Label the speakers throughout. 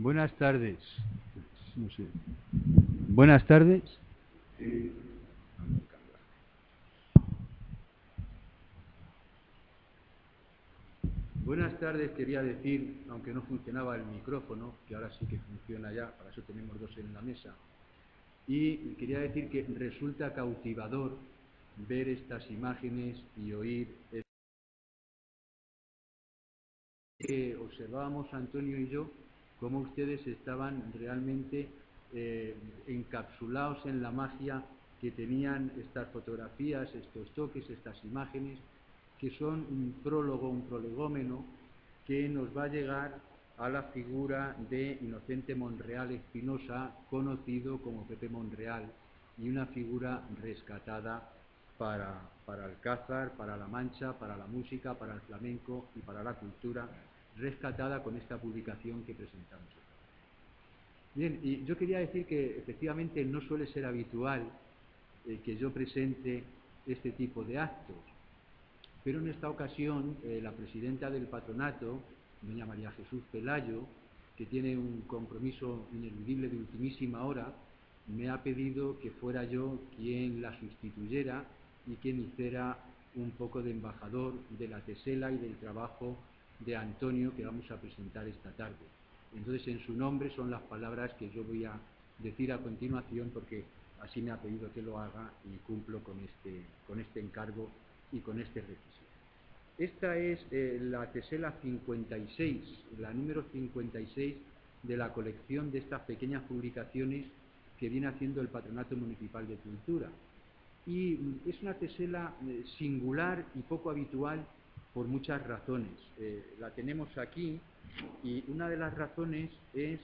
Speaker 1: Buenas tardes. No sé. Buenas tardes. Buenas tardes, quería decir, aunque no funcionaba el micrófono, que ahora sí que funciona ya, para eso tenemos dos en la mesa, y quería decir que resulta cautivador ver estas imágenes y oír que observábamos Antonio y yo, cómo ustedes estaban realmente encapsulados en la magia que tenían estas fotografías, estos toques, estas imágenes, que son un prólogo, un prolegómeno, que nos va a llegar a la figura de Inocente Monreal Espinosa, conocido como Pepe Monreal, y una figura rescatada para Alcázar, para La Mancha, para la música, para el flamenco y para la cultura, rescatada con esta publicación que presentamos. Bien, y yo quería decir que efectivamente no suele ser habitual que yo presente este tipo de actos, pero en esta ocasión la presidenta del patronato, doña María Jesús Pelayo, que tiene un compromiso ineludible de ultimísima hora, me ha pedido que fuera yo quien la sustituyera y quien hiciera un poco de embajador de la tesela y del trabajo de Antonio que vamos a presentar esta tarde. Entonces, en su nombre son las palabras que yo voy a decir a continuación, porque así me ha pedido que lo haga y cumplo con este encargo y con este requisito. Esta es la tesela 56, la número 56 de la colección de estas pequeñas publicaciones que viene haciendo el Patronato Municipal de Cultura. Y es una tesela singular y poco habitual por muchas razones. La tenemos aquí y una de las razones es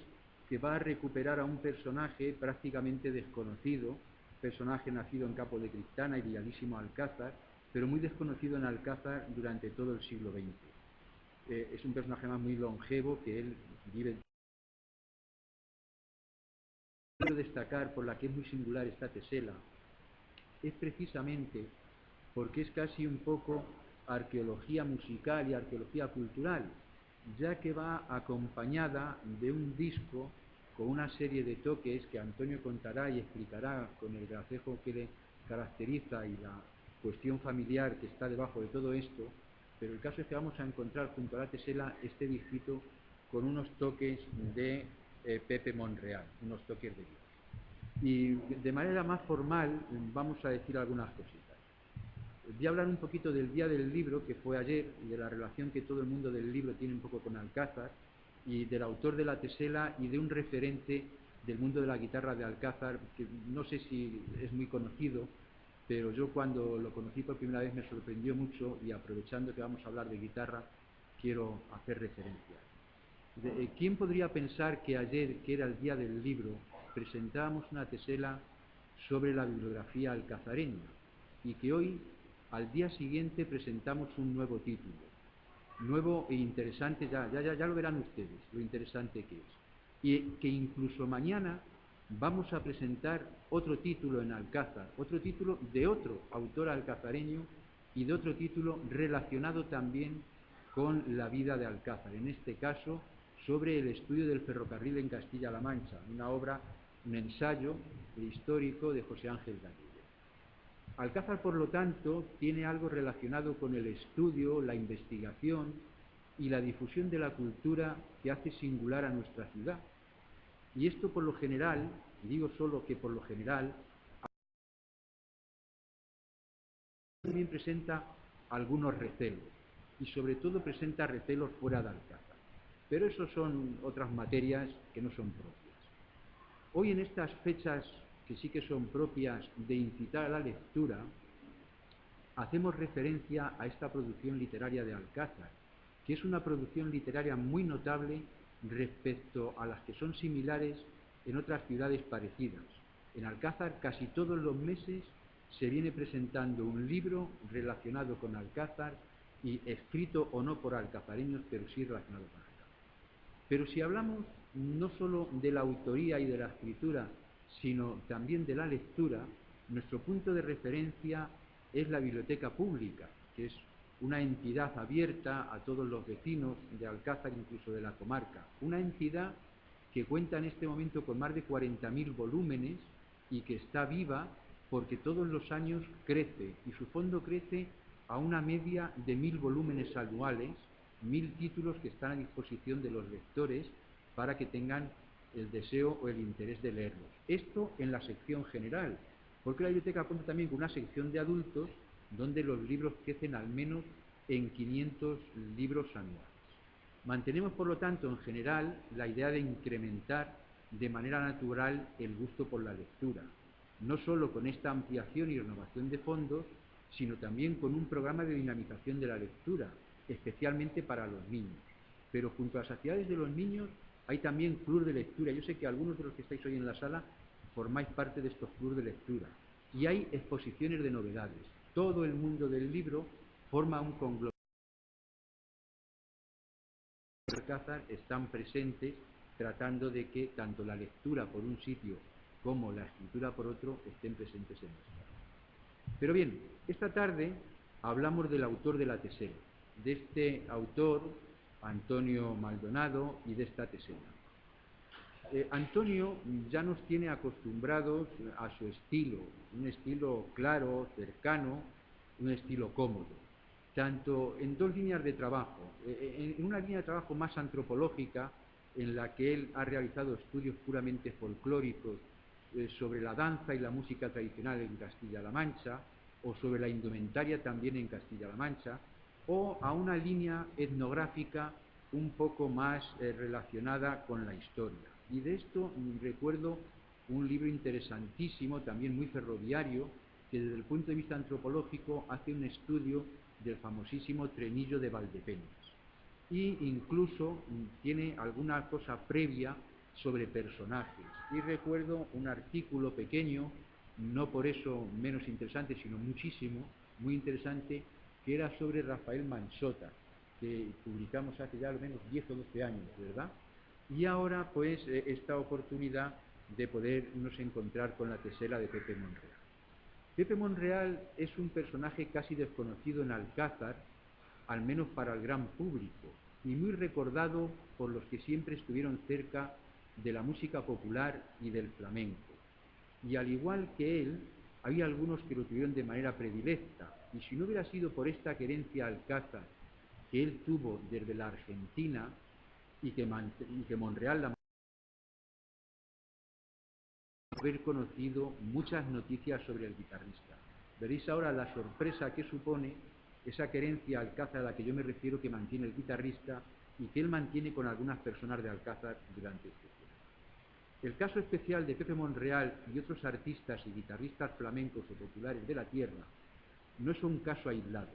Speaker 1: que va a recuperar a un personaje prácticamente desconocido, personaje nacido en Capo de Criptana y Villalísimo Alcázar, pero muy desconocido en Alcázar durante todo el siglo XX. Es un personaje más muy longevo, que él vive. Quiero destacar por la que es muy singular esta tesela es precisamente porque es casi un poco arqueología musical y arqueología cultural, ya que va acompañada de un disco con una serie de toques que Antonio contará y explicará con el gracejo que le caracteriza y la cuestión familiar que está debajo de todo esto, pero el caso es que vamos a encontrar junto a la tesela este disquito con unos toques de Pepe Monreal, unos toques de Dios. Y de manera más formal vamos a decir algunas cositas. Voy a hablar un poquito del Día del Libro, que fue ayer, y de la relación que todo el mundo del libro tiene un poco con Alcázar, y del autor de la tesela y de un referente del mundo de la guitarra de Alcázar, que no sé si es muy conocido, pero yo cuando lo conocí por primera vez me sorprendió mucho, y aprovechando que vamos a hablar de guitarra, quiero hacer referencia. ¿Quién podría pensar que ayer, que era el Día del Libro, presentábamos una tesela sobre la bibliografía alcazareña y que hoy, al día siguiente, presentamos un nuevo título? Nuevo e interesante, ya lo verán ustedes, lo interesante que es. Y que incluso mañana vamos a presentar otro título en Alcázar, otro título de otro autor alcazareño y de otro título relacionado también con la vida de Alcázar, en este caso sobre el estudio del ferrocarril en Castilla-La Mancha, una obra, un ensayo histórico de José Ángel Gallego. Alcázar, por lo tanto, tiene algo relacionado con el estudio, la investigación y la difusión de la cultura que hace singular a nuestra ciudad. Y esto, por lo general, y digo solo que por lo general, también presenta algunos recelos, y sobre todo presenta recelos fuera de Alcázar. Pero eso son otras materias que no son propias. Hoy, en estas fechas que sí que son propias de incitar a la lectura, hacemos referencia a esta producción literaria de Alcázar, que es una producción literaria muy notable respecto a las que son similares en otras ciudades parecidas. En Alcázar casi todos los meses se viene presentando un libro relacionado con Alcázar y escrito o no por alcazareños, pero sí relacionado con Alcázar. Pero si hablamos no solo de la autoría y de la escritura, sino también de la lectura, nuestro punto de referencia es la biblioteca pública, que es una entidad abierta a todos los vecinos de Alcázar, incluso de la comarca. Una entidad que cuenta en este momento con más de 40.000 volúmenes y que está viva porque todos los años crece, y su fondo crece a una media de 1.000 volúmenes anuales, 1.000 títulos que están a disposición de los lectores para que tengan el deseo o el interés de leerlos. Esto en la sección general, porque la biblioteca cuenta también con una sección de adultos donde los libros crecen al menos en 500 libros anuales. Mantenemos, por lo tanto, en general, la idea de incrementar de manera natural el gusto por la lectura, no solo con esta ampliación y renovación de fondos, sino también con un programa de dinamización de la lectura, especialmente para los niños. Pero junto a las actividades de los niños hay también clubes de lectura. Yo sé que algunos de los que estáis hoy en la sala formáis parte de estos clubes de lectura. Y hay exposiciones de novedades. Todo el mundo del libro forma un conglomerado. Alcázar están presentes tratando de que tanto la lectura por un sitio como la escritura por otro estén presentes en esto. Pero bien, esta tarde hablamos del autor de la tesela, de este autor, Antonio Maldonado, y de esta tesela. Antonio ya nos tiene acostumbrados a su estilo, un estilo claro, cercano, un estilo cómodo, tanto en dos líneas de trabajo. En una línea de trabajo más antropológica, en la que él ha realizado estudios puramente folclóricos sobre la danza y la música tradicional en Castilla-La Mancha, o sobre la indumentaria también en Castilla-La Mancha, o a una línea etnográfica un poco más relacionada con la historia. Y de esto recuerdo un libro interesantísimo, también muy ferroviario, que desde el punto de vista antropológico hace un estudio del famosísimo Trenillo de Valdepeñas. Y incluso tiene alguna cosa previa sobre personajes. Y recuerdo un artículo pequeño, no por eso menos interesante, sino muchísimo, muy interesante, que era sobre Rafael Manzota, que publicamos hace ya al menos 10 o 12 años, ¿verdad? Y ahora, pues, esta oportunidad de podernos encontrar con la tesela de Pepe Monreal. Pepe Monreal es un personaje casi desconocido en Alcázar, al menos para el gran público, y muy recordado por los que siempre estuvieron cerca de la música popular y del flamenco. Y al igual que él, había algunos que lo tuvieron de manera predilecta, y si no hubiera sido por esta querencia a Alcázar que él tuvo desde la Argentina, y que Monreal la haber conocido muchas noticias sobre el guitarrista. Veréis ahora la sorpresa que supone esa querencia a Alcázar a la que yo me refiero, que mantiene el guitarrista y que él mantiene con algunas personas de Alcázar durante este tiempo. El caso especial de Pepe Monreal y otros artistas y guitarristas flamencos o populares de la tierra no es un caso aislado,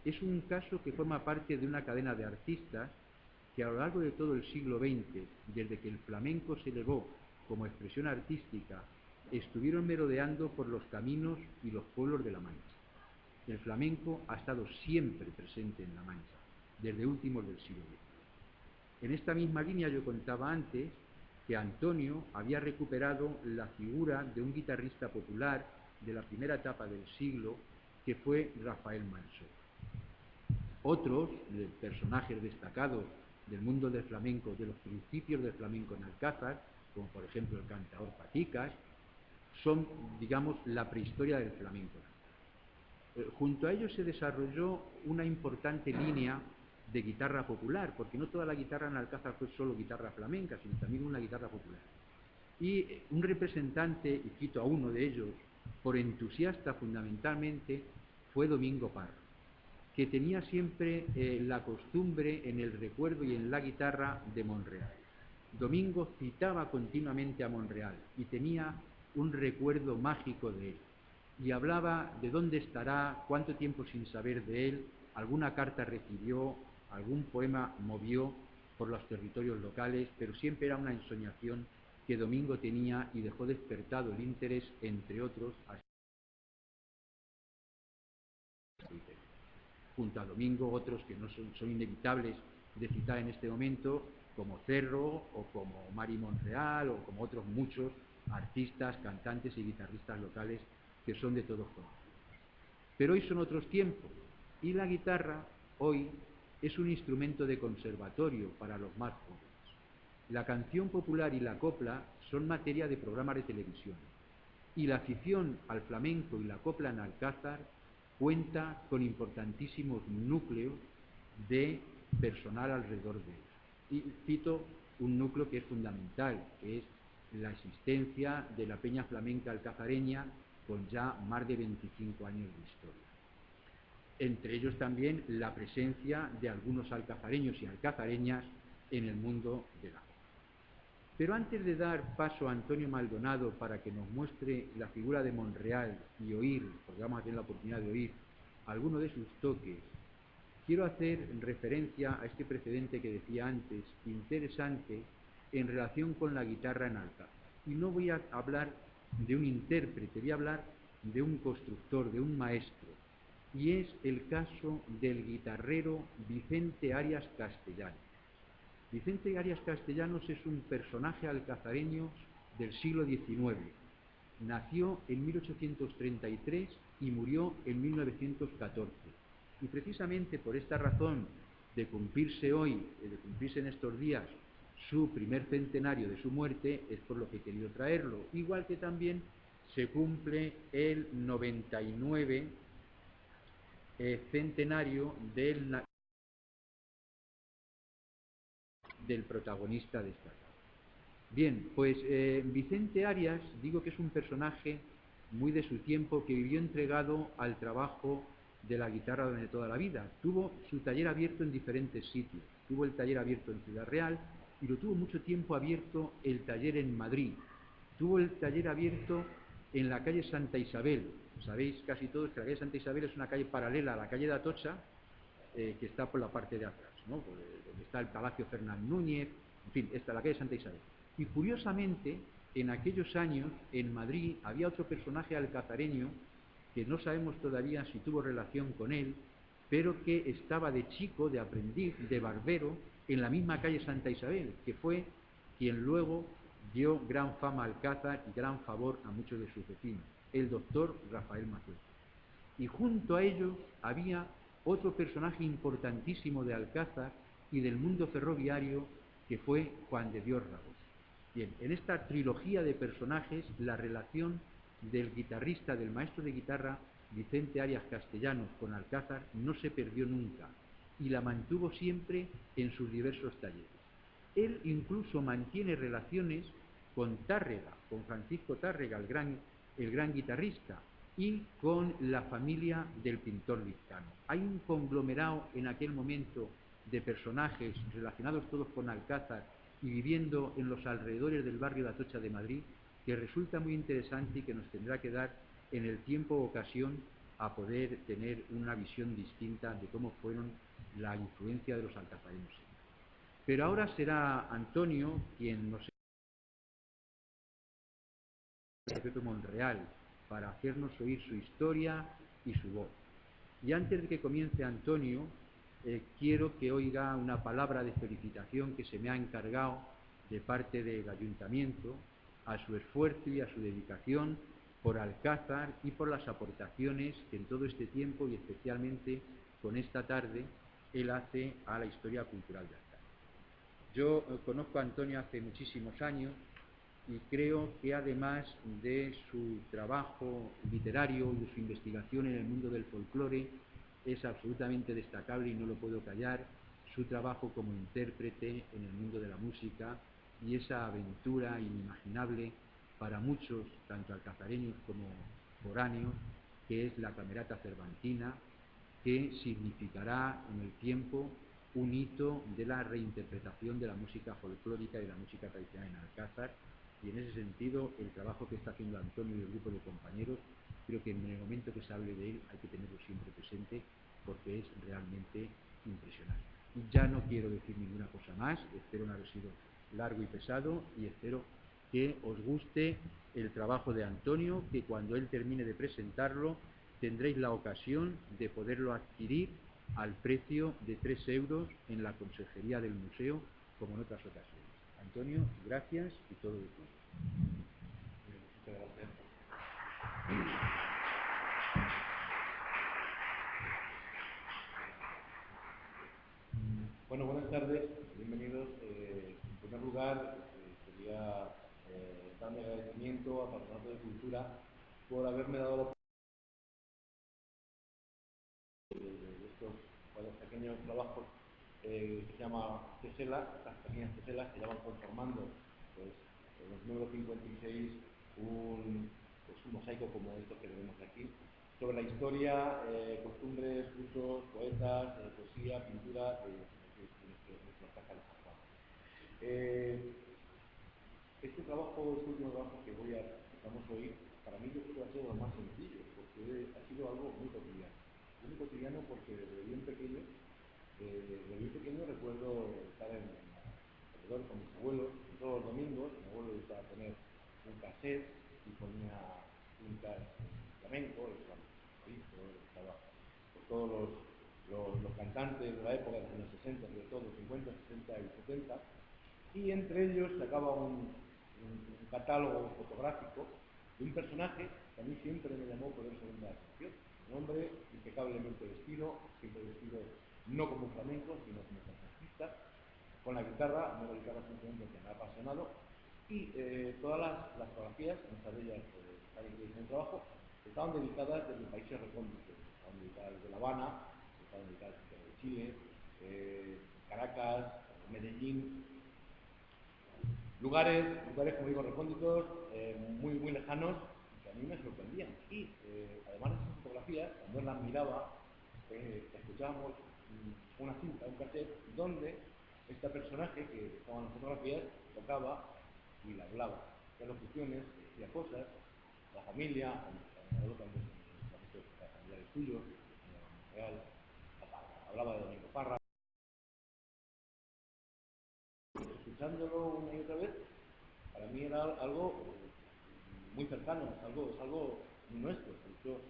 Speaker 1: es un caso que forma parte de una cadena de artistas que a lo largo de todo el siglo XX, desde que el flamenco se elevó como expresión artística, estuvieron merodeando por los caminos y los pueblos de La Mancha. El flamenco ha estado siempre presente en La Mancha, desde últimos del siglo XX. En esta misma línea yo contaba antes que Antonio había recuperado la figura de un guitarrista popular de la primera etapa del siglo, que fue Rafael Manzota. Otros personajes destacados del mundo del flamenco, de los principios del flamenco en Alcázar, como por ejemplo el cantador Paticas, son, digamos, la prehistoria del flamenco. Junto a ellos se desarrolló una importante línea de guitarra popular, porque no toda la guitarra en Alcázar fue solo guitarra flamenca, sino también una guitarra popular. Y un representante, y cito a uno de ellos, por entusiasta fundamentalmente, fue Domingo Parra, que tenía siempre la costumbre en el recuerdo y en la guitarra de Monreal. Domingo citaba continuamente a Monreal y tenía un recuerdo mágico de él. Y hablaba de dónde estará, cuánto tiempo sin saber de él, alguna carta recibió, algún poema movió por los territorios locales, pero siempre era una ensoñación que Domingo tenía y dejó despertado el interés, entre otros, junto a Domingo, otros que no son inevitables de citar en este momento, como Cerro, o como Mari Monreal, o como otros muchos artistas, cantantes y guitarristas locales que son de todos conocidos. Pero hoy son otros tiempos, y la guitarra hoy es un instrumento de conservatorio para los más jóvenes. La canción popular y la copla son materia de programas de televisión. Y la afición al flamenco y la copla en Alcázar cuenta con importantísimos núcleos de personal alrededor de ellos. Y cito un núcleo que es fundamental, que es la existencia de la Peña Flamenca Alcazareña, con ya más de 25 años de historia. Entre ellos también la presencia de algunos alcazareños y alcazareñas en el mundo de la copla. Pero antes de dar paso a Antonio Maldonado para que nos muestre la figura de Monreal y oír, porque vamos a tener la oportunidad de oír alguno de sus toques, quiero hacer referencia a este precedente que decía antes, interesante, en relación con la guitarra en Alcázar. Y no voy a hablar de un intérprete, voy a hablar de un constructor, de un maestro. Y es el caso del guitarrero Vicente Arias Castellanos. Vicente Arias Castellanos es un personaje alcazareño del siglo XIX. Nació en 1833 y murió en 1914. Y precisamente por esta razón de cumplirse hoy, de cumplirse en estos días, su primer centenario de su muerte, es por lo que he querido traerlo. Igual que también se cumple el 99 centenario del protagonista de esta casa. Bien, pues Vicente Arias, digo que es un personaje muy de su tiempo, que vivió entregado al trabajo de la guitarra durante toda la vida. Tuvo su taller abierto en diferentes sitios. Tuvo el taller abierto en Ciudad Real y lo tuvo mucho tiempo abierto el taller en Madrid. Tuvo el taller abierto en la calle Santa Isabel. Sabéis casi todos que la calle Santa Isabel es una calle paralela a la calle de Atocha, que está por la parte de atrás, ¿no? Donde está el Palacio Fernán Núñez, en fin, está la calle Santa Isabel. Y curiosamente, en aquellos años, en Madrid, había otro personaje alcazareño que no sabemos todavía si tuvo relación con él, pero que estaba de chico, de aprendiz, de barbero, en la misma calle Santa Isabel, que fue quien luego dio gran fama a Alcázar y gran favor a muchos de sus vecinos, el doctor Rafael Mazueta. Y junto a ellos había otro personaje importantísimo de Alcázar y del mundo ferroviario, que fue Juan de Dios Rabós. Bien, en esta trilogía de personajes, la relación del guitarrista, del maestro de guitarra, Vicente Arias Castellanos, con Alcázar no se perdió nunca y la mantuvo siempre en sus diversos talleres. Él incluso mantiene relaciones con Tárrega, con Francisco Tárrega, el gran guitarrista, y con la familia del pintor Lizcano. Hay un conglomerado en aquel momento de personajes relacionados todos con Alcázar y viviendo en los alrededores del barrio de Atocha de Madrid, que resulta muy interesante y que nos tendrá que dar en el tiempo ocasión a poder tener una visión distinta de cómo fueron la influencia de los alcazareños. Pero ahora será Antonio quien nos de Monreal para hacernos oír su historia y su voz. Y antes de que comience Antonio, quiero que oiga una palabra de felicitación que se me ha encargado de parte del Ayuntamiento a su esfuerzo y a su dedicación por Alcázar y por las aportaciones que en todo este tiempo y especialmente con esta tarde él hace a la historia cultural de Alcázar. Yo conozco a Antonio hace muchísimos años y creo que además de su trabajo literario y de su investigación en el mundo del folclore, es absolutamente destacable y no lo puedo callar su trabajo como intérprete en el mundo de la música y esa aventura inimaginable para muchos, tanto alcazareños como foráneos, que es la Camerata Cervantina, que significará en el tiempo un hito de la reinterpretación de la música folclórica y de la música tradicional en Alcázar. Y en ese sentido, el trabajo que está haciendo Antonio y el grupo de compañeros, creo que en el momento que se hable de él hay que tenerlo siempre presente, porque es realmente impresionante. Y ya no quiero decir ninguna cosa más, espero no haber sido largo y pesado, y espero que os guste el trabajo de Antonio, que cuando él termine de presentarlo, tendréis la ocasión de poderlo adquirir al precio de 3 euros en la consejería del museo, como en otras ocasiones. Antonio, gracias y todo de ti.
Speaker 2: Muchas gracias. Bueno, buenas tardes, bienvenidos. En primer lugar, quería darme agradecimiento al Patronato de Cultura por haberme dado la oportunidad de estos pequeños trabajos que se llama teselas, estas pequeñas teselas que ya van conformando pues, en el número 56 un mosaico como estos que tenemos aquí, sobre la historia, costumbres, usos, poetas, poesía, pintura de nuestra casa de San Juan. Este último trabajo que estamos hoy, para mí yo creo que va a ser lo más sencillo, porque ha sido algo muy cotidiano. Muy cotidiano porque desde bien pequeño recuerdo estar en alrededor con mis abuelos, todos los domingos. Mi abuelo gustaba poner un cassette y ponía cintas flamenco, estaba por todos los cantantes de la época de los años 60, sobre todo 50, 60 y 70, y entre ellos sacaba un catálogo fotográfico de un personaje que a mí siempre me llamó poderosamente la atención. Un hombre impecablemente vestido, siempre vestido no como flamenco, sino como concertista, con la guitarra, no la guitarra simplemente que me ha apasionado, y todas las fotografías, muchas de ellas están incluidas en el trabajo, estaban dedicadas desde países recónditos, estaban dedicadas desde La Habana, estaban dedicadas desde Chile, Caracas, Medellín, lugares como digo, recónditos, muy, muy lejanos, que a mí me sorprendían. Y además de esas fotografías, cuando él las miraba, escuchábamos una cinta, un cassette, donde este personaje que estaba en las fotografías tocaba y le hablaba, hacía locuciones, decía cosas, la familia, también familiares suyos, real, hablaba de Domingo Parra. Escuchándolo una y otra vez, para mí era algo muy cercano, es algo nuestro. De hecho,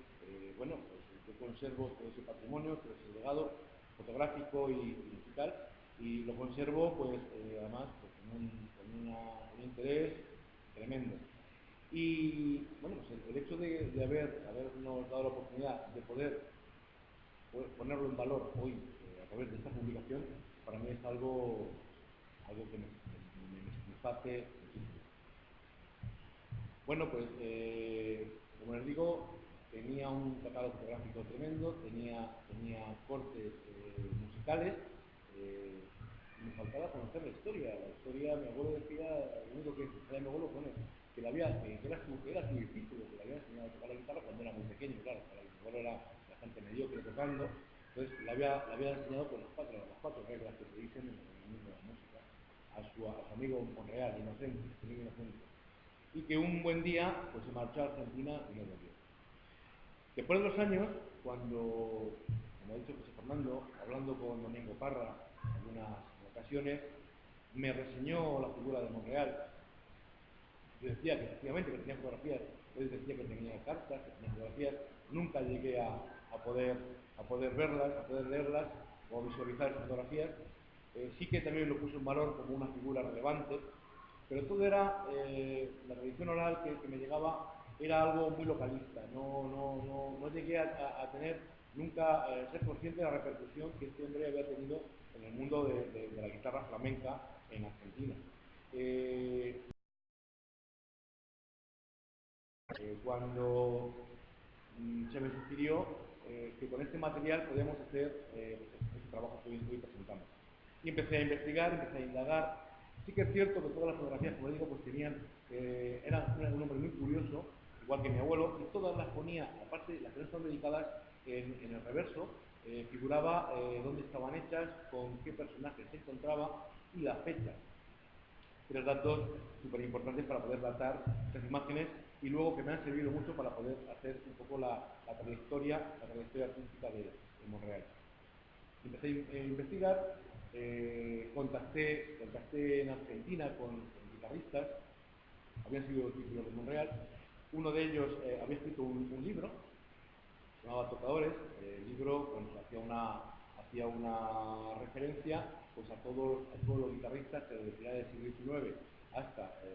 Speaker 2: bueno, pues yo conservo todo ese patrimonio, todo ese legado fotográfico y musical, y lo conservo, pues, además, pues, con un interés tremendo. Y, bueno, pues el hecho de habernos dado la oportunidad de poder ponerlo en valor hoy a través de esta publicación, para mí es algo que me satisface muchísimo. Bueno, pues como les digo, tenía un catálogo fotográfico tremendo, tenía cortes musicales, y me faltaba conocer la historia. La historia, mi abuelo decía, lo único que decía mi abuelo, bueno, que era su discípulo, que le había enseñado a tocar la guitarra cuando era muy pequeño, claro, mi abuelo era bastante mediocre tocando, entonces le había enseñado pues, las cuatro reglas que se dicen en el mundo de la música a su amigo Monreal, inocente, y que un buen día pues, se marchó a Argentina y no volvió. Después de los años, cuando, como ha dicho José Fernando, hablando con Domingo Parra en algunas ocasiones, me reseñó la figura de Monreal. Yo decía que efectivamente que tenía fotografías, él decía que tenía cartas, que tenía fotografías, nunca llegué a poder verlas, a poder leerlas o visualizar esas fotografías. Sí que también lo puso en valor como una figura relevante, pero todo era, la tradición oral que me llegaba era algo muy localista, no llegué a tener nunca, ser consciente de la repercusión que este hombre había tenido en el mundo de la guitarra flamenca en Argentina. Cuando se me sugirió que con este material podíamos hacer este trabajo que hoy presentamos. Y empecé a investigar, empecé a indagar. Sí que es cierto que todas las fotografías, como digo, pues tenían, era un hombre muy curioso, igual que mi abuelo, y todas las ponía, aparte las que no están dedicadas, en el reverso, figuraba dónde estaban hechas, con qué personajes se encontraba y la fecha. Tres datos súper importantes para poder datar estas imágenes y luego que me han servido mucho para poder hacer un poco la trayectoria artística de Monreal. Empecé a investigar, contacté en Argentina con guitarristas, habían sido discípulos de Monreal. Uno de ellos había escrito un libro, se llamaba Tocadores. El libro pues, hacía una referencia pues, a todos los guitarristas que desde finales del siglo XIX hasta pues,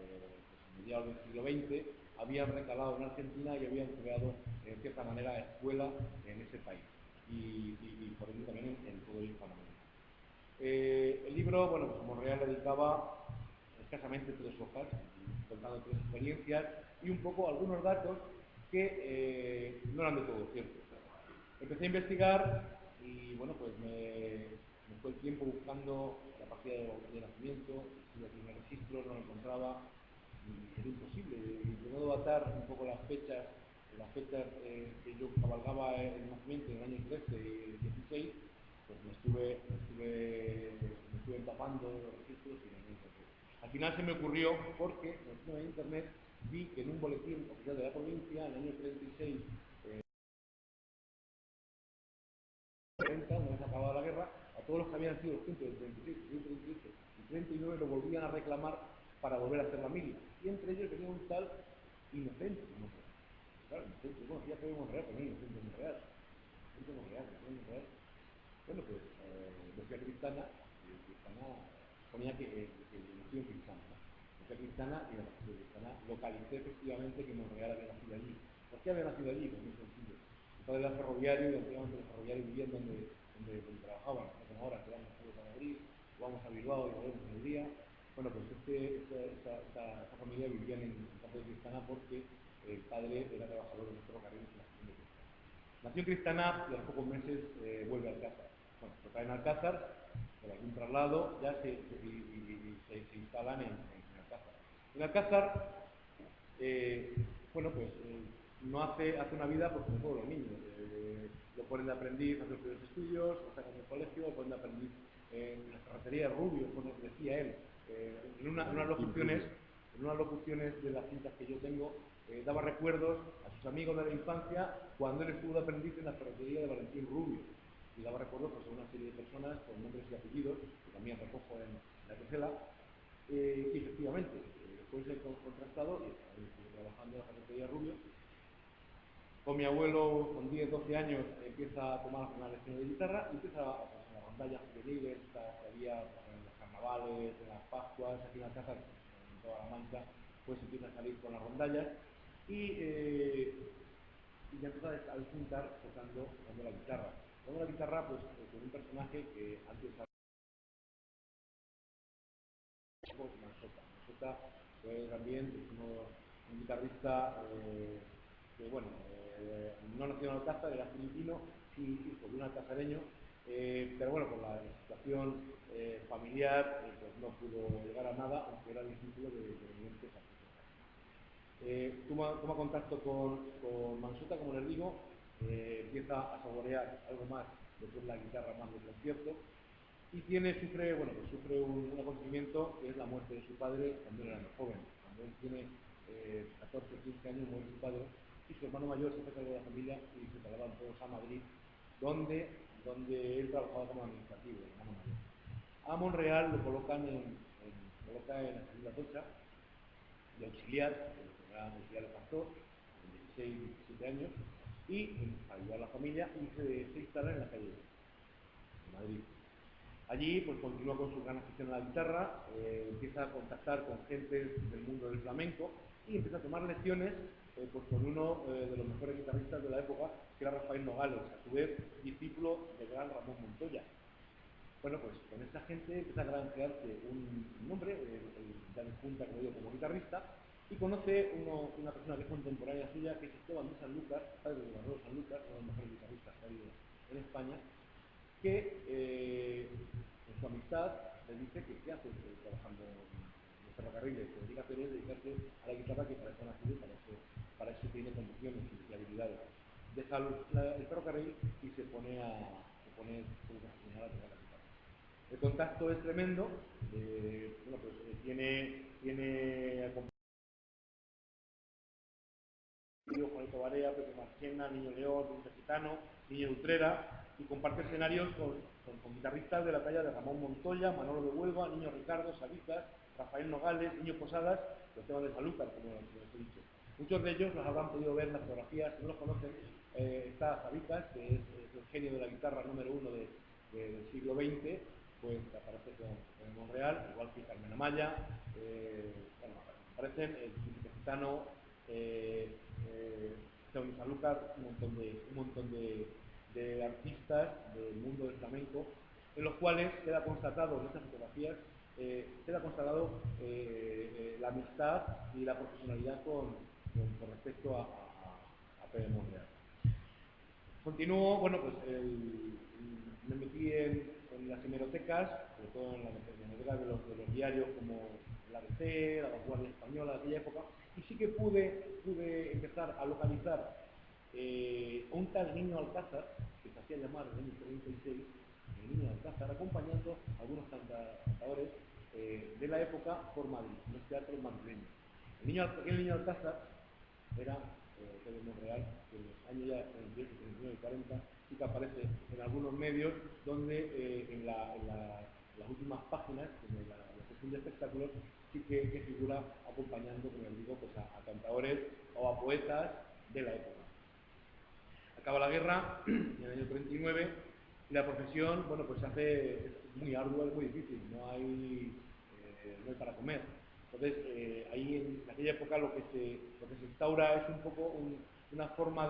Speaker 2: mediados del siglo XX habían recalado en Argentina y habían creado en cierta manera escuela en ese país y por ende también en todo Hispanoamérica. El libro, bueno, pues Monreal dedicaba escasamente 3 hojas, contando 3 experiencias y un poco algunos datos que no eran de todo cierto. Empecé a investigar y bueno, pues me fue el tiempo buscando la partida de nacimiento, estuve aquí en el registro, no lo encontraba, y era imposible. Intentando datar un poco las fechas que yo cabalgaba el nacimiento en el año 13 y 16, pues me estuve empapando de los registros y no lo encontré. Al final se me ocurrió, porque en internet vi que en un boletín oficial de la provincia, en el año 36, una vez acabada la guerra, a todos los que habían sido juntos del 36, 38 y 39 lo volvían a reclamar para volver a hacer la mili. Y entre ellos venía un tal Inocente. Claro, Inocente, bueno, ya podemos real, también Inocente Monreal. Bueno, pues decía Cristana ponía que nació en Cristana, ¿no? Decía Cristana y la Cristana localicé efectivamente que Monreal había nacido allí. ¿Por qué había nacido allí? Pues muy sencillo. El padre era ferroviario y antiguamente los ferroviarios vivían donde trabajaban, no como ahora, que vamos a Madrid, vamos a Bilbao y volvemos en el día. Bueno, pues esta familia vivía en Campo de Cristana porque el padre era trabajador de los ferrocarriles en la estación de Cristana. Nació en Cristana y a los pocos meses vuelve a Alcázar. Bueno, lo traen a Alcázar, por algún traslado, ya se instalan en Alcázar. En Alcázar, bueno, pues no hace una vida pues, como todos los niños. Lo ponen de aprendiz a hacer los primeros estudios, lo sacan del colegio, lo ponen de aprendiz en la ferretería de Rubio, como decía él. En unas locuciones de las cintas que yo tengo, daba recuerdos a sus amigos de la infancia cuando él estuvo de aprendiz en la ferretería de Valentín Rubio. Y daba recuerdos pues, a una serie de personas con nombres y apellidos, que también recojo en la tecela, y efectivamente, después he contrastado y estuve trabajando en la ferretería Rubio. Con mi abuelo, con 10, 12 años, empieza a tomar una lección de guitarra y empieza pues, en las rondallas juveniles que había pues, en los carnavales, en las Pascuas, aquí en Alcázar, en toda la Mancha, pues empieza a salir con las rondallas y ya empieza a disfrutar tocando la guitarra. Tocando la guitarra, pues con un personaje que antes Mansota fue también un guitarrista que, bueno, no nació en Alcázar, era filipino y hijo de un alcazareño, pero bueno, por la situación familiar, pues no pudo llegar a nada, aunque era discípulo de eminentes artistas. Toma contacto con Mansota, como les digo, empieza a saborear algo más de que es la guitarra más de concierto, y sufre un acontecimiento que es la muerte de su padre cuando él era muy joven. Cuando él tiene 14 o 15 años muere su padre y su hermano mayor se hace cargo de la familia y se trasladan todos a Madrid, donde él trabajaba como administrativo, el hermano mayor. A Monreal lo colocan en la segunda tocha de auxiliar, que era auxiliar de pastor, con 16, 17 años, y para ayudar a la familia, y se instala en la calle de Madrid. Allí pues continúa con su gran afición a la guitarra, empieza a contactar con gente del mundo del flamenco y empieza a tomar lecciones pues con uno de los mejores guitarristas de la época, que era Rafael Nogales, a su vez discípulo del gran Ramón Montoya. Bueno, pues con esta gente empieza a granjearse un nombre, ya junta como guitarrista, y conoce una persona que es contemporánea suya, que es Esteban de Sanlúcar, padre de Eduardo Sanlúcar, uno de los mejores guitarristas que ha habido en España, que en su amistad le dice que qué hace trabajando en ferrocarriles, que dedica a hacer es dedicarse a la guitarra, que para eso ha nacido, para eso tiene condiciones y habilidades. Deja el ferrocarril y se pone a tocar la guitarra. El contacto es tremendo, bueno, pues tiene Juanito Barea, Pepe Marchena, Niño León, Luis Gitano, Niño Utrera, y comparte escenarios con guitarristas de la talla de Ramón Montoya, Manolo de Huelva, Niño Ricardo, Sabicas, Rafael Nogales, Niño Posadas, los temas de Sanlúcar, como les he dicho. Muchos de ellos los habrán podido ver en las fotografías, si no los conocen, está Sabicas, que es el genio de la guitarra número 1 del siglo XX, pues aparece con Monreal, igual que Carmen Amaya, bueno, aparecen el Príncipe Gitano, Sanlúcar, un montón de artistas del mundo del flamenco, en los cuales queda constatado en estas fotografías se le ha consagrado la amistad y la profesionalidad con respecto a Pere Monreal. Continúo, bueno, pues me metí en las hemerotecas, sobre todo en las hemerotecas de los diarios como el ABC, la Vanguardia Española de aquella época, y sí que pude empezar a localizar un tal Niño Alcázar, que se hacía llamar en el año 36, el Niño Alcázar, acompañando a algunos cantadores de la época por Madrid, en los teatros madrileños. El Niño Alcázar era Pere Monreal, que en los años ya 38, 39 y 40, sí que aparece en algunos medios donde en las últimas páginas, en la sección de espectáculos, sí que figura acompañando, como les digo, pues a cantadores o a poetas de la época. Acaba la guerra, en el año 39, y la profesión, bueno, pues se hace es muy ardua, es muy difícil, no hay para comer. Entonces, ahí en aquella época lo que se instaura es un poco una forma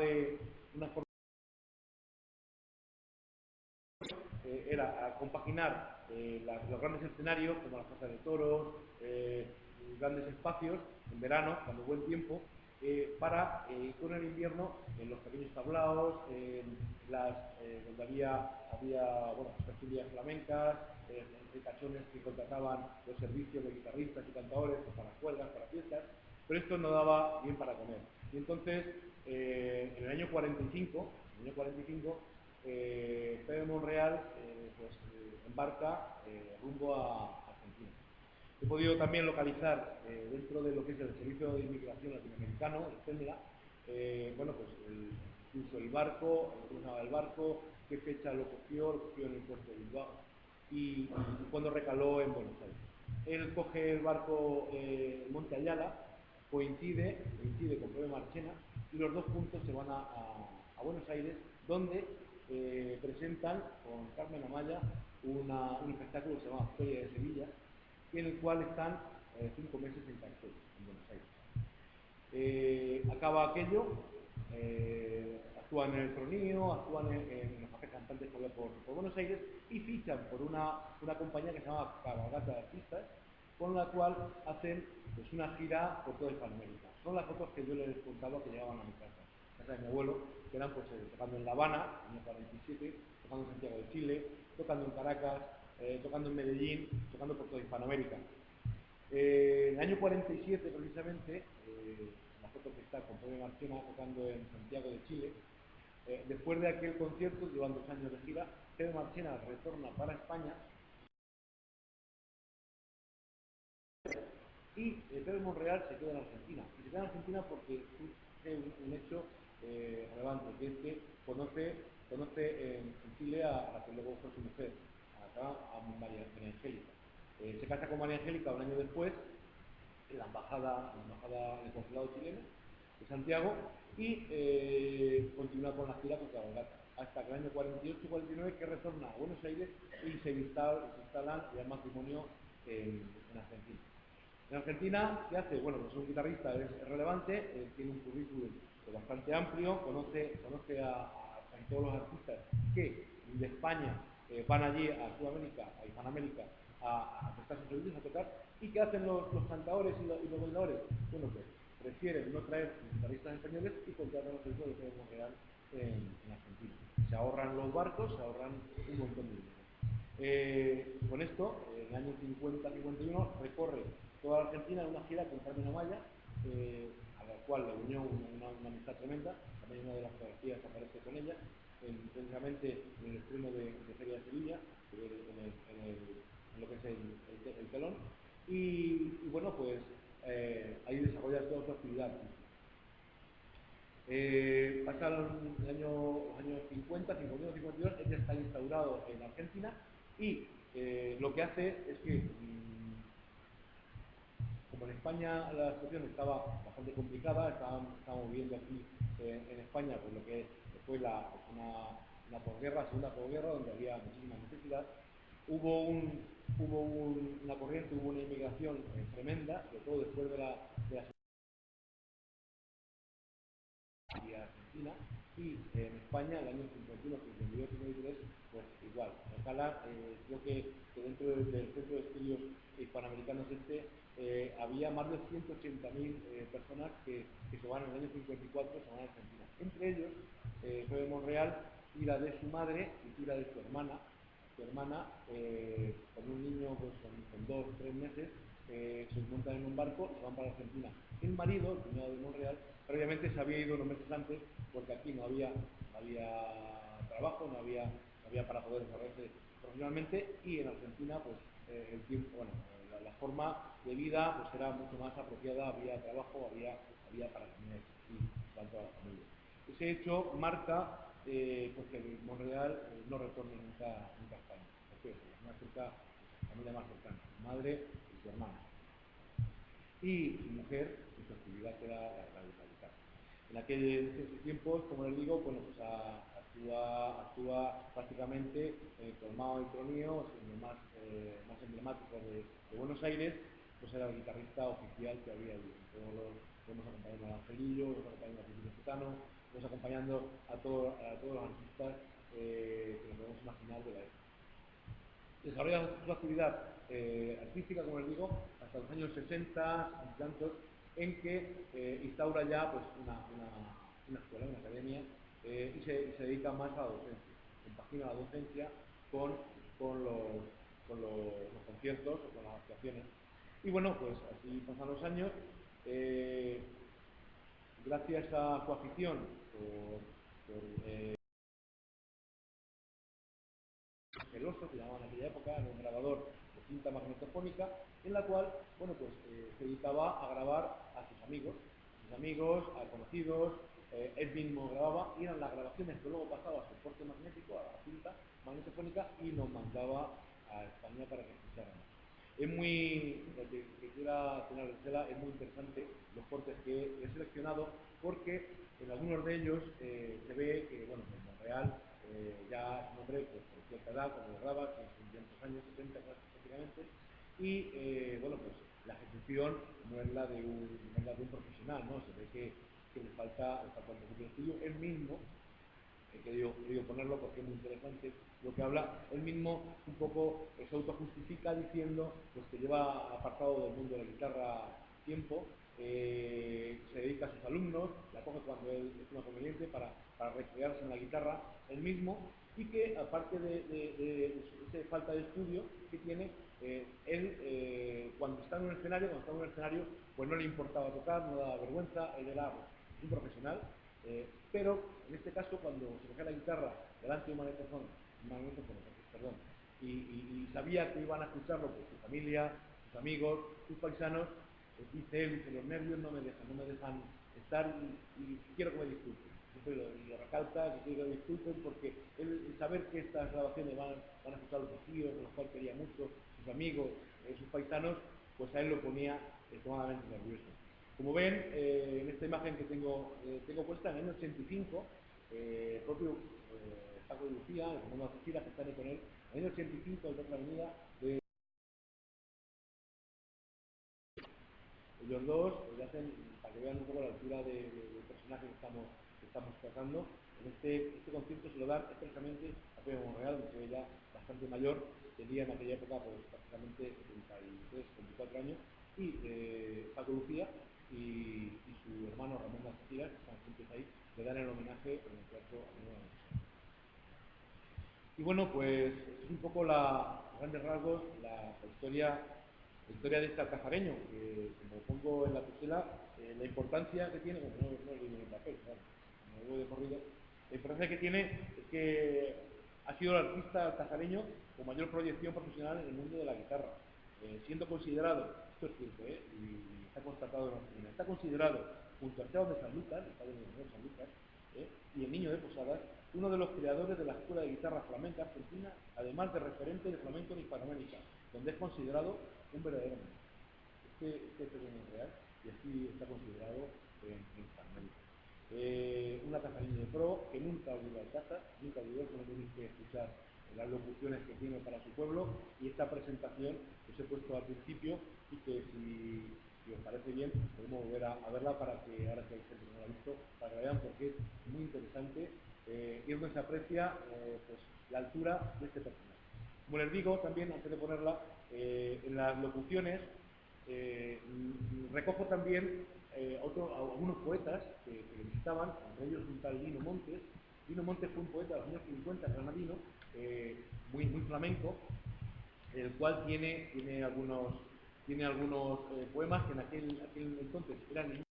Speaker 2: era a compaginar los grandes escenarios, como las plazas de toros, grandes espacios, en verano, cuando buen tiempo, para con el invierno en los pequeños tablaos, donde había bueno, tertulias flamencas, cachones que contrataban los servicios de guitarristas y cantadores pues, para juergas, para fiestas, pero esto no daba bien para comer. Y entonces, en el año 45, Pere Monreal pues, embarca rumbo a Argentina. He podido también localizar dentro de lo que es el Servicio de Inmigración Latinoamericano, el CEMLA, bueno, pues incluso el barco, qué fecha lo cogió en el puerto de Bilbao y cuando recaló en Buenos Aires. Él coge el barco Monte Ayala, coincide con Pere Marchena y los dos juntos se van a Buenos Aires, donde presentan con Carmen Amaya un espectáculo que se llama Feria de Sevilla, en el cual están 5 meses en cartel en Buenos Aires. Acaba aquello, actúan en el Tronío, actúan en los cafés cantantes que había por Buenos Aires y fichan por una compañía que se llama Cabalgata de Artistas, con la cual hacen pues, una gira por toda Hispanoamérica. Son las fotos que yo les contaba que llegaban a mi casa de mi abuelo, que eran pues, tocando en La Habana, en el 47, tocando en Santiago de Chile, tocando en Caracas, tocando en Medellín, tocando por toda Hispanoamérica. En el año 47, precisamente, la foto que está con Pere Marchena tocando en Santiago de Chile, después de aquel concierto, durante 2 años de gira, Pere Marchena retorna para España y Pere Monreal se queda en Argentina. Y se queda en Argentina porque es un hecho relevante, que es que conoce en Chile a la que luego fue su mujer, a María Angélica. Se casa con María Angélica un año después en la embajada del consulado chileno de Santiago y continúa con la gira con Cabalgata hasta el año 48-49 que retorna a Buenos Aires y se instalan ya en matrimonio en Argentina. En Argentina, ¿qué hace? Bueno, pues un guitarrista es relevante, tiene un currículum bastante amplio, conoce a todos los artistas que de España van allí a Sudamérica, a Hispanoamérica, a prestar sus servicios, a tocar. ¿Y qué hacen los cantadores y los bailadores? Bueno, pues prefieren no traer guitarristas españoles y contratar los servicios de Pere Monreal en Argentina. Se ahorran los barcos, se ahorran un montón de dinero. Con esto, en el año 50-51, recorre toda la Argentina en una gira con Carmen Amaya, a la cual le unió una amistad tremenda. También una de las fotografías aparece con ella, precisamente en el estreno de Feria de Sevilla, en lo que es el telón. Y bueno, pues ahí desarrolla toda su actividad. Pasan los años 50, 51, 52, ella está instaurado en Argentina y lo que hace es que como en España la situación estaba bastante complicada, estábamos viendo aquí en España pues lo que fue una posguerra, segunda posguerra, donde había muchísima necesidad, hubo una corriente, hubo una inmigración tremenda, sobre todo después de la Argentina, y en España, en el año 51, 52, 53, pues igual. Alcalá, creo que dentro del Centro de Estudios Hispanoamericanos había más de 180.000 personas que se van en el año 54, se van a Argentina. Entre ellos, fue de Monreal y la de su madre y la de su hermana. Su hermana, con un niño pues, con 2 o 3 meses, se montan en un barco y se van para Argentina. El marido, el cuñado de Monreal, previamente se había ido unos meses antes porque aquí no había trabajo, no había para poder desarrollarse profesionalmente, y en Argentina pues el tiempo, bueno, la forma de vida pues era mucho más apropiada, había trabajo, había para comer y tanto a la familia. Ese hecho marca pues que Monreal no retorne nunca a España. ¿Por qué? Porque es más cerca, la familia más cercana, su madre y su hermana. Y su mujer, su actividad era la guitarra. En aquellos tiempos, como les digo, bueno, pues actúa prácticamente con Mao y Tronío, los más emblemáticos de Buenos Aires, pues era el guitarrista oficial que había allí. Todos los vamos acompañando a Angelillo, vamos acompañando a Cristina Cetano, vamos acompañando a todos los artistas que nos podemos imaginar de la época. Desarrolla su actividad artística, como les digo, hasta los años 60 y tantos, en que instaura ya pues, una escuela, una academia, y se dedica más a la docencia. Compagina la docencia con los conciertos o con las actuaciones. Y bueno, pues así pasan los años. Gracias a su afición por Geloso, que llamaban en aquella época, era un grabador de cinta magnetofónica, en la cual, bueno, pues se dedicaba a grabar a sus amigos, a conocidos, él mismo grababa, y eran las grabaciones que luego pasaba a soporte magnético, a la cinta magnetofónica, y nos mandaba a España para que escucháramos. Es muy, que quiera tener Estela, es muy interesante los cortes que he seleccionado, porque en algunos de ellos se ve que, bueno, en Monreal ya es un hombre pues, con cierta edad, cuando graba, con 500 años, 70 prácticamente, y bueno, pues la ejecución no es la de un profesional, ¿no? Se ve que le falta un poquito de estudio. Él mismo, he querido ponerlo porque es muy interesante lo que habla, él mismo un poco se autojustifica diciendo pues, que lleva apartado del mundo de la guitarra tiempo, se dedica a sus alumnos, la coge cuando él es más conveniente para recrearse en la guitarra él mismo, y que aparte de esa falta de estudio que tiene, él cuando está en un escenario, pues no le importaba tocar, no daba vergüenza, él era pues, un profesional, pero en este caso cuando se cogía la guitarra delante de un magnetofón, perdón, y sabía que iban a escucharlo por su familia, sus amigos, sus paisanos, dice él, los nervios no me dejan estar y quiero que me disculpen. Siempre lo recalca, que quiero que me disculpen porque el saber que estas grabaciones van a escuchar los tíos, los cuales quería mucho, sus amigos, sus paisanos, pues a él lo ponía extremadamente nervioso. Como ven, en esta imagen que tengo puesta, en el año 85, propio Paco de Lucía, el comando de Cecilia, que está con él, en el año 85, en otra avenida de ellos dos, pues hacen, para que vean un poco la altura del personaje que estamos tratando. En este concierto se lo dan expresamente a Pedro Monreal, que se ve ya bastante mayor, tenía en aquella época pues, prácticamente 73, 74 años, y Paco Lucía y su hermano Ramón García, que están juntos ahí, le dan el homenaje en el Teatro Avenida de Jesús. Y bueno, pues es un poco a grandes rasgos la historia de este alcazareño, que como pongo en la tutela, la importancia que tiene, bueno, no es en papel, claro, me voy de corrido, la importancia que tiene es que ha sido el artista alcazareño con mayor proyección profesional en el mundo de la guitarra, siendo considerado, esto es cierto, y está constatado en la oficina, está considerado junto a Esteban de Sanlúcar, el padre de Sanlúcar, y el Niño de Posadas, uno de los creadores de la Escuela de Guitarra Flamenca Argentina, además de referente de flamenco en Hispanoamérica, donde es considerado un verdadero maestro. Este es real y así está considerado en Hispanoamérica. Un alcazareño de pro que nunca olvidó el casa, nunca olvidó, solo tenéis que escuchar las locuciones que tiene para su pueblo y esta presentación que os he puesto al principio y que si os parece bien podemos volver a verla para que ahora que hay gente que no la ha visto, para que la vean porque es muy interesante y es donde se aprecia pues, la altura de este personaje. Como les digo, también, antes de ponerla, en las locuciones recojo también algunos poetas que le visitaban, entre ellos un tal Lino Montes. Lino Montes fue un poeta de los años 50, granadino, muy flamenco, el cual tiene algunos poemas que en aquel entonces eran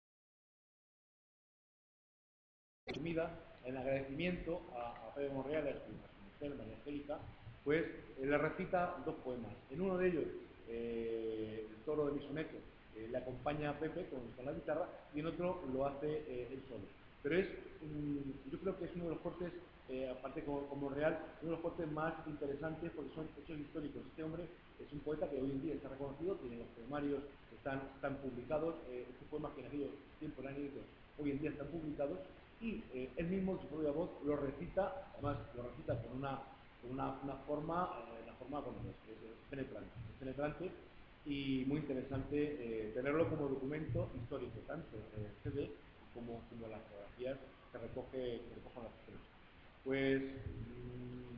Speaker 2: en agradecimiento a Pedro Monreal, a su mujer, María Angélica, pues le recita dos poemas. En uno de ellos, El toro de mi soneto, le acompaña a Pepe con la guitarra, y en otro lo hace él solo. Pero yo creo que es uno de los cortes, aparte como Monreal, uno de los cortes más interesantes porque son hechos históricos. Este hombre es un poeta que hoy en día está reconocido, tiene los poemarios, están publicados, estos poemas que en aquellos tiempos eran inéditos, hoy en día están publicados, y él mismo, en su propia voz, lo recita, además lo recita con una forma, bueno, es penetrante y muy interesante tenerlo como documento histórico, tanto en el CD como las fotografías que recogen las personas. Pues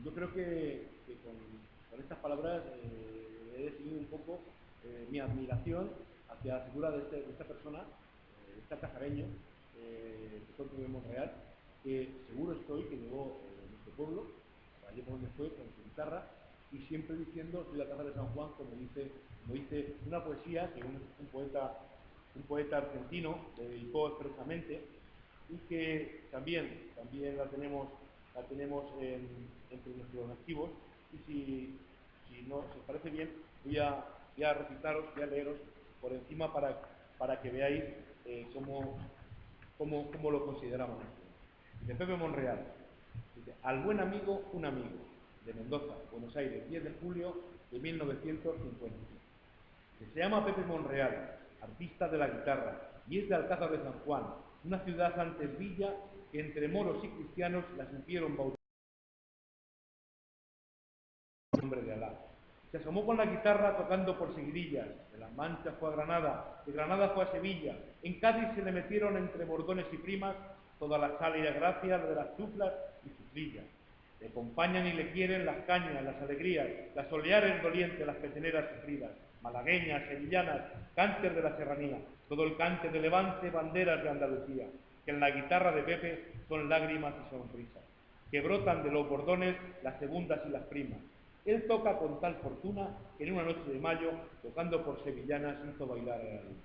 Speaker 2: yo creo que con estas palabras he definido un poco mi admiración hacia la figura de esta persona, de este cazareño, doctor Pepe Monreal, que seguro estoy que llegó a nuestro pueblo, allí por donde fue, con su guitarra, y siempre diciendo soy la casa de San Juan, como dice una poesía que un poeta argentino le dedicó expresamente, y que también la tenemos entre nuestros archivos, y si os parece bien, voy a recitaros, voy a leeros por encima para que veáis cómo lo consideramos. De Pepe Monreal. Dice, al buen amigo, un amigo, de Mendoza, Buenos Aires, 10 de julio de 1950. Se llama Pepe Monreal, artista de la guitarra, y es de Alcázar de San Juan, una ciudad antes villa que entre moros y cristianos la supieron bautizar en nombre de Alá. Se asomó con la guitarra tocando por seguidillas. De La Mancha fue a Granada, de Granada fue a Sevilla. En Cádiz se le metieron entre bordones y primas toda la sal y la gracia de las chuflas y sus trillas. Le acompañan y le quieren las cañas, las alegrías, las oleares dolientes, las peteneras sufridas, malagueñas, sevillanas, cánter de la serranía, todo el cante de Levante, banderas de Andalucía, que en la guitarra de Pepe son lágrimas y sonrisas, que brotan de los bordones las segundas y las primas. Él toca con tal fortuna que en una noche de mayo, tocando por sevillanas, hizo bailar a la luz.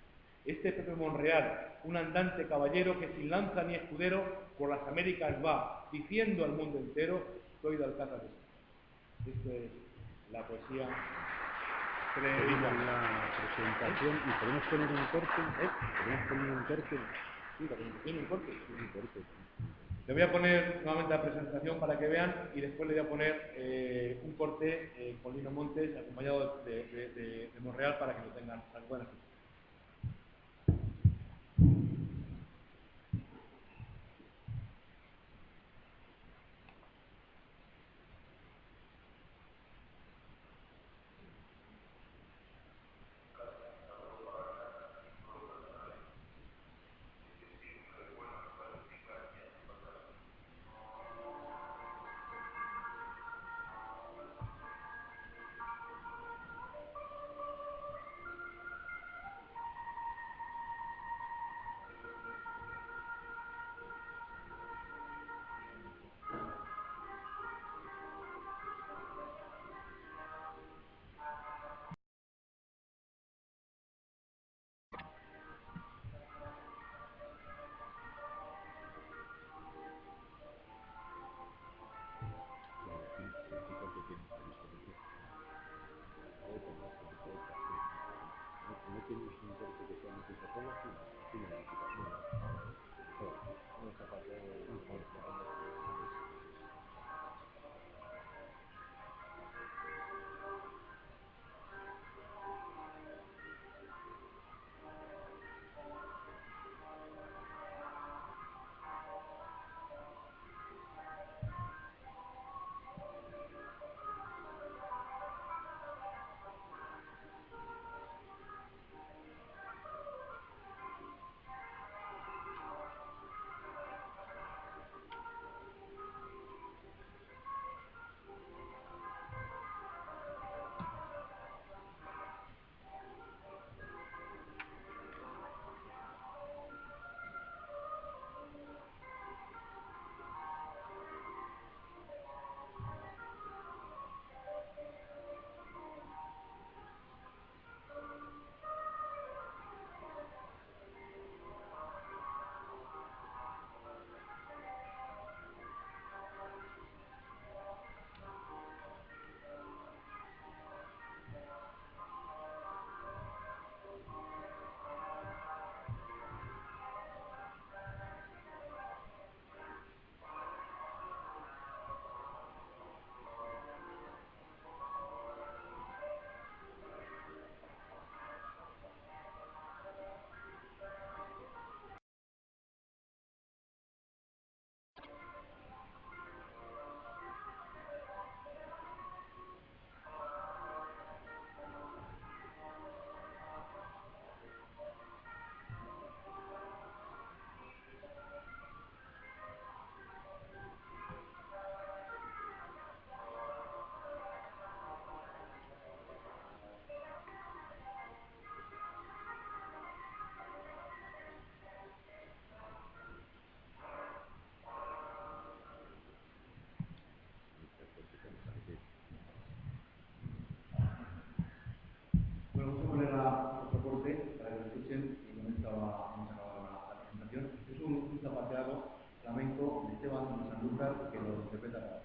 Speaker 2: Este Pepe Monreal, un andante caballero que sin lanza ni escudero por las Américas va, diciendo al mundo entero, soy de Alcázar de San Juan. Esta es la poesía que le
Speaker 1: Tenemos la presentación y podemos poner un corte. Podemos poner un corte.
Speaker 2: Sí, la presentación y un corte.
Speaker 1: Un corte.
Speaker 2: Le voy a poner nuevamente la presentación para que vean, y después le voy a poner un corte con Lino Montes acompañado de Monreal para que lo tengan tan buenas.
Speaker 1: No tienes un corte que sea música sola, sí, la música sola.
Speaker 2: No está fácil. un zapateado flamenco de Esteban Sanlúcar que lo interpreta.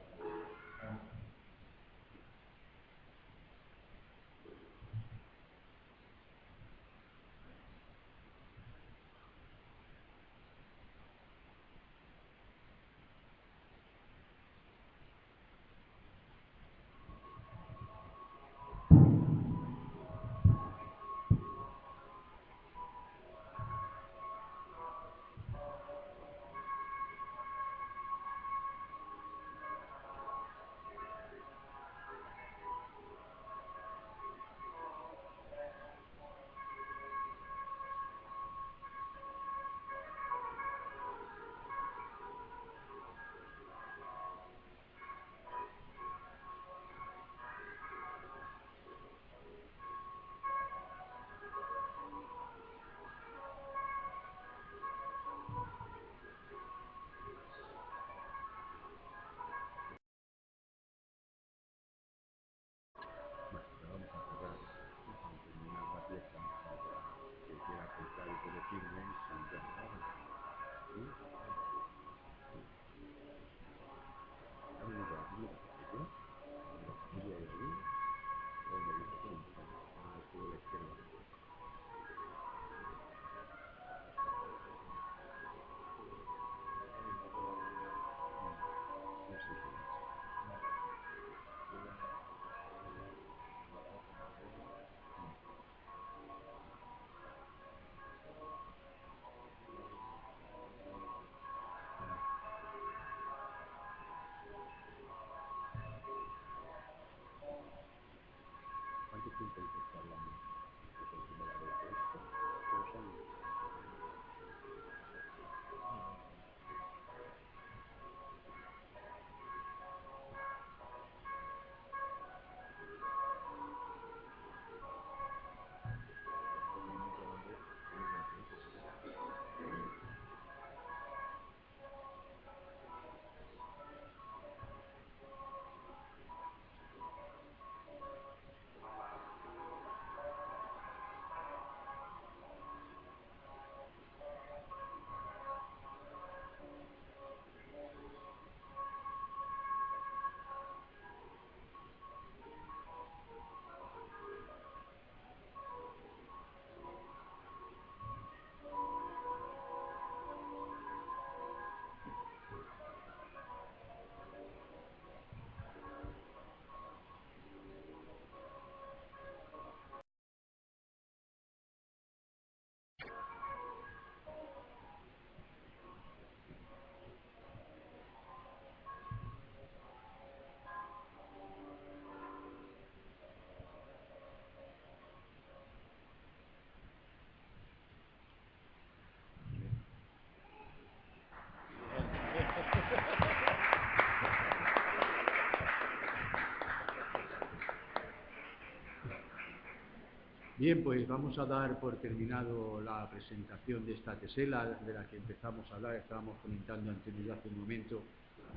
Speaker 1: Bien, pues vamos a dar por terminado la presentación de esta tesela de la que empezamos a hablar. Estábamos comentando Antonio hace un momento,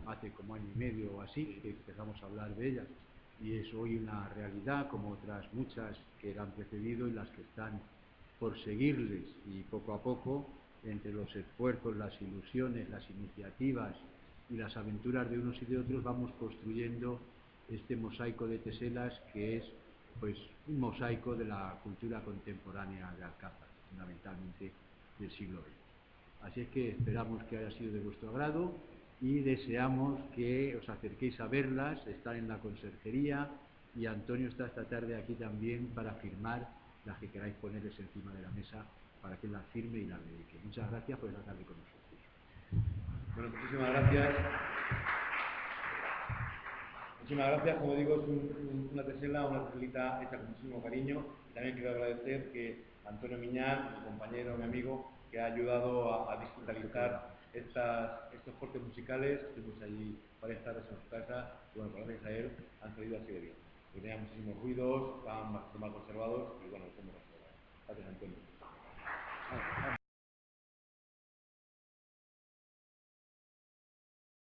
Speaker 1: hace como año y medio o así, que empezamos a hablar de ella. Y es hoy una realidad, como otras muchas que la han precedido y las que están por seguirles. Y poco a poco, entre los esfuerzos, las ilusiones, las iniciativas y las aventuras de unos y de otros, vamos construyendo este mosaico de teselas que es pues un mosaico de la cultura contemporánea de Alcázar, fundamentalmente del siglo XX. Así es que esperamos que haya sido de vuestro agrado y deseamos que os acerquéis a verlas. Están en la conserjería y Antonio está esta tarde aquí también para firmar las que queráis ponerles encima de la mesa para que las firme y las dedique. Muchas gracias por estar tarde con nosotros.
Speaker 2: Bueno, muchísimas gracias. Muchísimas gracias, como digo, es una teselita hecha con muchísimo cariño. También quiero agradecer que Antonio Miñán, mi compañero, mi amigo, que ha ayudado a digitalizar estos cortes musicales. Estuvimos allí varias tardes en su casa y bueno, gracias a él han salido así de bien. Tenían muchísimos ruidos, estaban bastante mal conservados y bueno, como gracias Antonio.